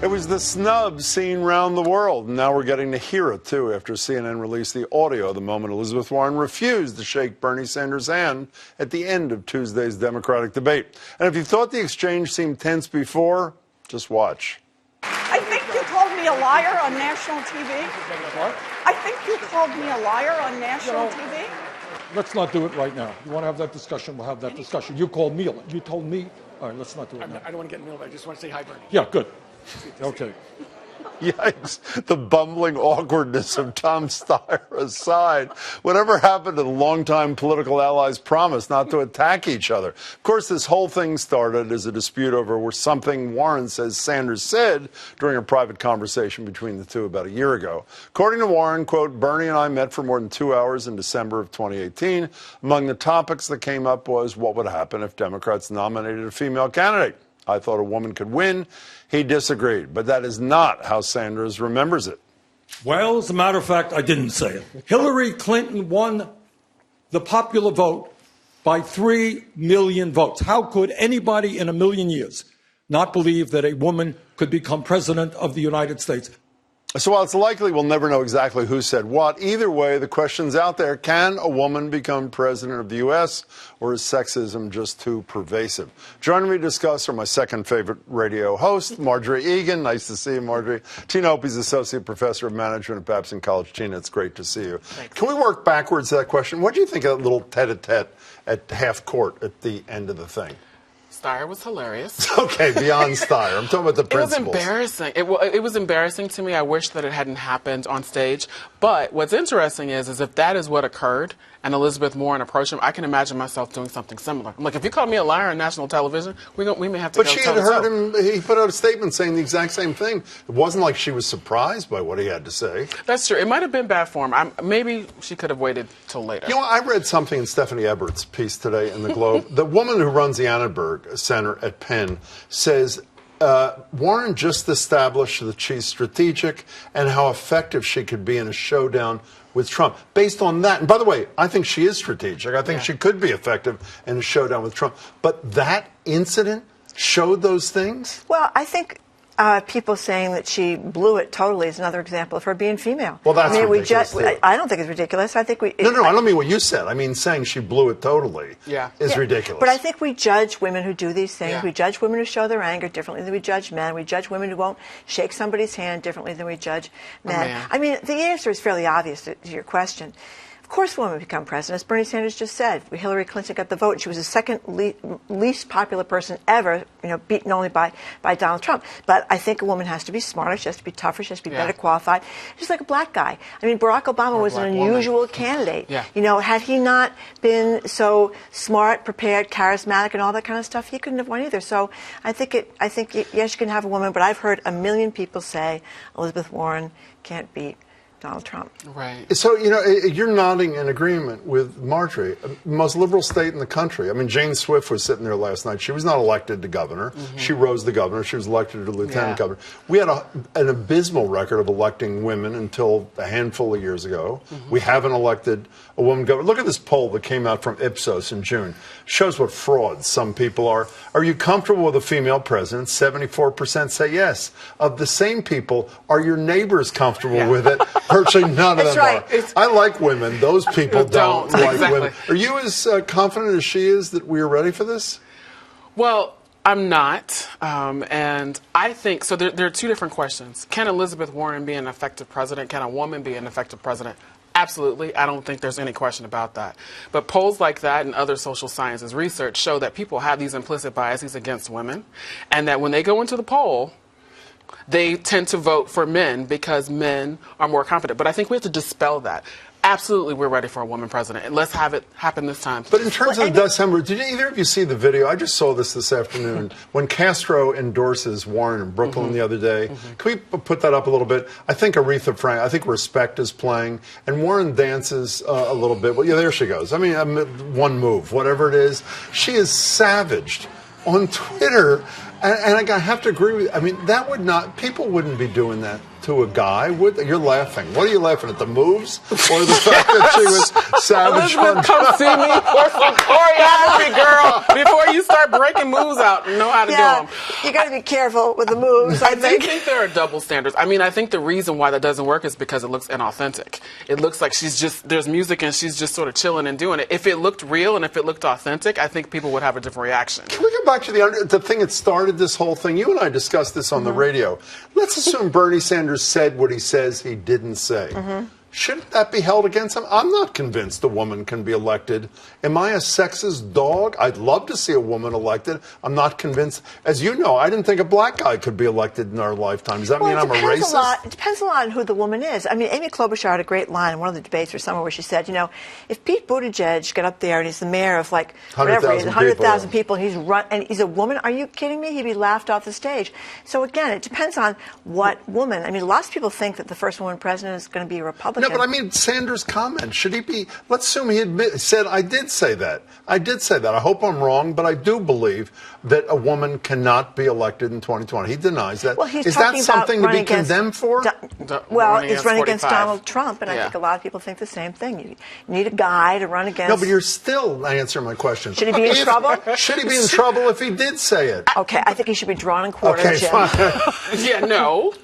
It was the snub seen round the world, and now we're getting to hear it, too, after CNN released the audio of the moment Elizabeth Warren refused to shake Bernie Sanders' hand at the end of Tuesday's Democratic debate. And if you thought the exchange seemed tense before, just watch. I think you called me a liar on national TV. What? I think you called me a liar on national TV. Let's not do it right now. You want to have that discussion, we'll have that discussion. You called me, you told me. All right, let's not do it now. I don't want to get in the middle of it. I just want to say hi, Bernie. Yeah, good. Okay. Yikes. The bumbling awkwardness of Tom Steyer aside, whatever happened to the longtime political allies' promise not to attack each other? Of course, this whole thing started as a dispute over something Warren says Sanders said during a private conversation between the two about a year ago. According to Warren, quote, Bernie and I met for more than 2 hours in December of 2018. Among the topics that came up was what would happen if Democrats nominated a female candidate. I thought a woman could win. He disagreed, but that is not how Sanders remembers it. Well, as a matter of fact, I didn't say it. Hillary Clinton won the popular vote by 3 million votes. How could anybody in a million years not believe that a woman could become president of the United States? So while it's likely we'll never know exactly who said what, either way, the question's out there. Can a woman become president of the U.S., or is sexism just too pervasive? Joining me to discuss are my second favorite radio host, Margery Eagan. Nice to see you, Margery. Tina Opie is Associate Professor of Management at Babson College. Tina, it's great to see you. Thanks. Can we work backwards to that question? What do you think of that little tete-a-tete at half court at the end of the thing? Steyer was hilarious. Okay, beyond Steyer. I'm talking about the principles. It was embarrassing. It was embarrassing to me. I wish that it hadn't happened on stage. But what's interesting is if that is what occurred and Elizabeth Warren approached him, I can imagine myself doing something similar. I'm like, if you call me a liar on national television, we may have to But go she had heard him, he put out a statement saying the exact same thing. It wasn't like she was surprised by what he had to say. That's true. It might have been bad form. Maybe she could have waited till later. You know, I read something in Stephanie Everett's piece today in the Globe. The woman who runs the Annenberg Center at Penn says Warren just established that she's strategic and how effective she could be in a showdown with Trump. Based on that, and by the way, I think she is strategic. I think she could be effective in a showdown with Trump. But that incident showed those things? Well, I think people saying that she blew it totally is another example of her being female. Well, that's ridiculous. I don't think it's ridiculous. I think we... No, I don't mean what you said. I mean saying she blew it totally is ridiculous. But I think we judge women who do these things. Yeah. We judge women who show their anger differently than we judge men. We judge women who won't shake somebody's hand differently than we judge men. I mean, the answer is fairly obvious to your question. Of course women become president. As Bernie Sanders just said, Hillary Clinton got the vote. She was the second least popular person ever, beaten only by Donald Trump. But I think a woman has to be smarter. She has to be tougher. She has to be better qualified. Just like a black guy. I mean, Barack Obama was an unusual candidate. Yeah. Had he not been so smart, prepared, charismatic, and all that kind of stuff, he couldn't have won either. So I think yes, you can have a woman, but I've heard a million people say Elizabeth Warren can't beat Donald Trump. Right. So, you're nodding in agreement with Margery, most liberal state in the country. I mean, Jane Swift was sitting there last night. She was not elected to governor. Mm-hmm. She rose to governor. She was elected to lieutenant governor. We had an abysmal record of electing women until a handful of years ago. Mm-hmm. We haven't elected a woman governor. Look at this poll that came out from Ipsos in June. Shows what frauds some people are. Are you comfortable with a female president? 74% say yes. Of the same people, are your neighbors comfortable with it? Virtually none of them are. I like women. Those people don't like women. Are you as confident as she is that we are ready for this? Well, I'm not. And I think, so there are two different questions. Can Elizabeth Warren be an effective president? Can a woman be an effective president? Absolutely. I don't think there's any question about that. But polls like that and other social sciences research show that people have these implicit biases against women, and that when they go into the poll, they tend to vote for men because men are more confident. But I think we have to dispel that. Absolutely, we're ready for a woman president, and let's have it happen this time. But in terms of December, did either of you see the video? I just saw this afternoon when Castro endorses Warren in Brooklyn the other day. Can we put that up a little bit? I think Aretha Franklin, I think Respect is playing, and Warren dances a little bit. Well, yeah, there she goes. I mean, one move, whatever it is. She is savaged on Twitter. And I have to agree with you. I mean, that would not, people wouldn't be doing that to a guy? You're laughing. What are you laughing at? The moves or the fact that she was savage? Elizabeth, come see me for some choreography, girl. Before you start breaking moves out, know how to do them. You got to be careful with the moves. I think there are double standards. I mean, I think the reason why that doesn't work is because it looks inauthentic. It looks like there's music and she's just sort of chilling and doing it. If it looked real and if it looked authentic, I think people would have a different reaction. Can we go back to the thing that started this whole thing? You and I discussed this on the radio. Let's assume Bernie Sanders said what he says he didn't say. Shouldn't that be held against him? I'm not convinced a woman can be elected. Am I a sexist dog? I'd love to see a woman elected. I'm not convinced. As you know, I didn't think a black guy could be elected in our lifetime. Does that mean I'm a racist? It depends a lot on who the woman is. I mean, Amy Klobuchar had a great line in one of the debates or somewhere where she said, if Pete Buttigieg got up there and he's the mayor of 100,000 people, and he's a woman, are you kidding me? He'd be laughed off the stage. So again, it depends on what woman. I mean, lots of people think that the first woman president is going to be a Republican. No, but I mean, Sanders' comment, should he be, let's assume he said, I did say that. I did say that. I hope I'm wrong, but I do believe that a woman cannot be elected in 2020. He denies that. Well, he's Is that something to be condemned for? He's running against Donald Trump, and I think a lot of people think the same thing. You need a guy to run against. No, but you're still answering my question. Should he be in trouble? Should he be in trouble if he did say it? Okay, I think he should be drawn and quartered, Jim.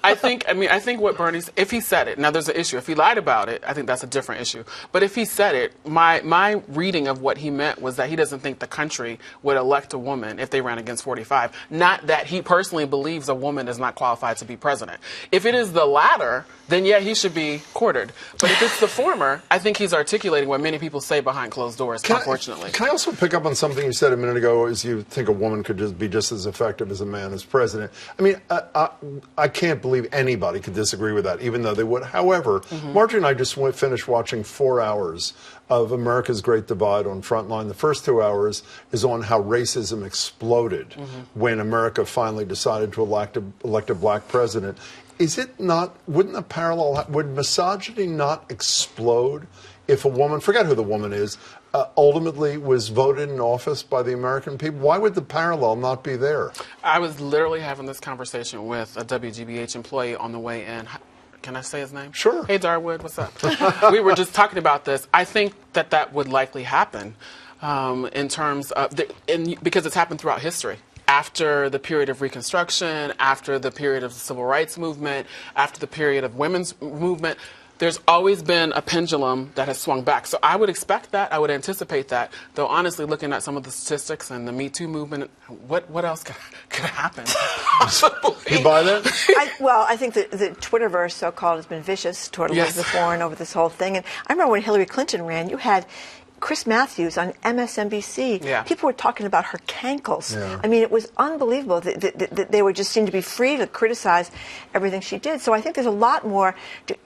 I think what Bernie's, if he said it, now there's an issue. If he lied about it, I think that's a different issue. But if he said it, my reading of what he meant was that he doesn't think the country would elect a woman if they ran against 45. Not that he personally believes a woman is not qualified to be president. If it is the latter, then yeah, he should be quartered. But if it's the former, I think he's articulating what many people say behind closed doors, unfortunately. Can I also pick up on something you said a minute ago, is you think a woman could be just as effective as a man as president. I mean, I can't believe anybody could disagree with that, even though they would. However, Margery and I just finished watching 4 hours of America's Great Divide on Frontline. The first 2 hours is on how racism exploded when America finally decided to elect a black president. Is it not, would misogyny not explode if a woman, forget who the woman is, ultimately was voted in office by the American people? Why would the parallel not be there? I was literally having this conversation with a WGBH employee on the way in. Can I say his name? Sure. Hey, Darwood, what's up? We were just talking about this. I think that would likely happen in terms of, because it's happened throughout history. After the period of Reconstruction, after the period of the Civil Rights Movement, after the period of women's movement, there's always been a pendulum that has swung back. So I would expect that. I would anticipate that. Though honestly, looking at some of the statistics and the Me Too movement, what else could happen? You buy that? I think the Twitterverse, so-called, has been vicious toward Elizabeth Warren over this whole thing. And I remember when Hillary Clinton ran, you had Chris Matthews on MSNBC. Yeah. People were talking about her cankles. Yeah. I mean, it was unbelievable that they would just seem to be free to criticize everything she did. So I think there's a lot more.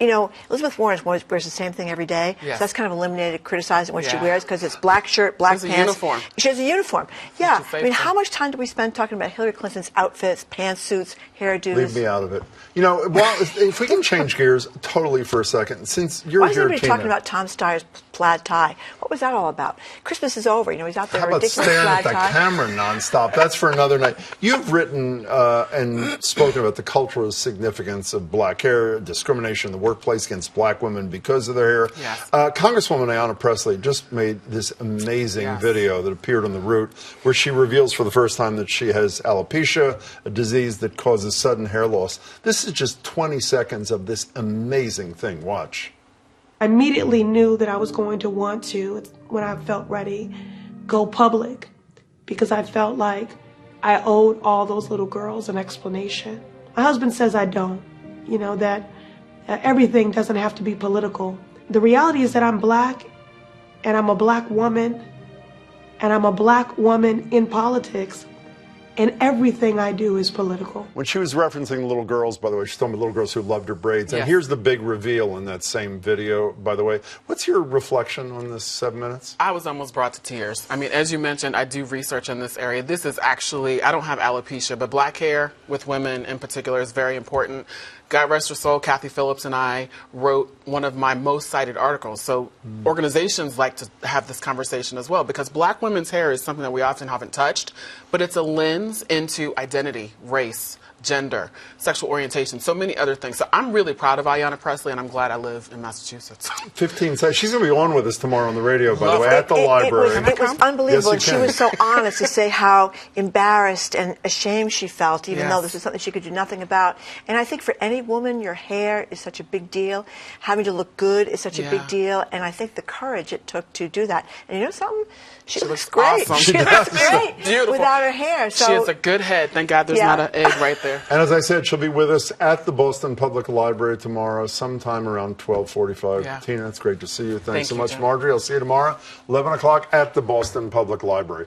Elizabeth Warren wears the same thing every day. Yes. So that's kind of eliminated criticizing what she wears because it's black shirt, black pants. Uniform. She has a uniform. Yeah. I mean, how much time do we spend talking about Hillary Clinton's outfits, pantsuits, hairdos? Leave me out of it. Well, if we can change gears totally for a second, since you're Why is here, everybody Tina. talking about Tom Steyer's plaid tie? What was that all about? Christmas is over. He's out there How about ridiculous staring plaid at the tie. camera nonstop? That's for another night. You've written and spoken about the cultural significance of black hair, discrimination in the workplace against black women because of their hair. Yes. Congresswoman Ayanna Pressley just made this amazing video that appeared on The Root, where she reveals for the first time that she has alopecia, a disease that causes sudden hair loss. This is just 20 seconds of this amazing thing. Watch. I immediately knew that I was going to want to, when I felt ready, go public, because I felt like I owed all those little girls an explanation. My husband says I don't, that everything doesn't have to be political. The reality is that I'm black, and I'm a black woman, and I'm a black woman in politics. And everything I do is political. When she was referencing the little girls, by the way, she's talking about little girls who loved her braids. And here's the big reveal in that same video, by the way. What's your reflection on this 7 minutes? I was almost brought to tears. I mean, as you mentioned, I do research in this area. This is actually, I don't have alopecia, but black hair with women in particular is very important. God rest her soul, Kathy Phillips and I wrote one of my most cited articles. So organizations like to have this conversation as well, because black women's hair is something that we often haven't touched, but it's a lens lens into identity, race, gender, sexual orientation, so many other things. So I'm really proud of Ayanna Pressley, and I'm glad I live in Massachusetts. 15 seconds. She's going to be on with us tomorrow on the radio, by the way, at the library. It was unbelievable, and Yes, she was so honest to say how embarrassed and ashamed she felt, even though this was something she could do nothing about. And I think for any woman, your hair is such a big deal. Having to look good is such a big deal, and I think the courage it took to do that. And you know something? She looks great. Awesome. She looks great Beautiful. without her hair. So she has a good head. Thank God there's not an egg right there. And as I said, she'll be with us at the Boston Public Library tomorrow, sometime around 12:45. Yeah. Tina, it's great to see you. Thanks Thank so you, much, Jim. Margery. I'll see you tomorrow, 11 o'clock at the Boston Public Library.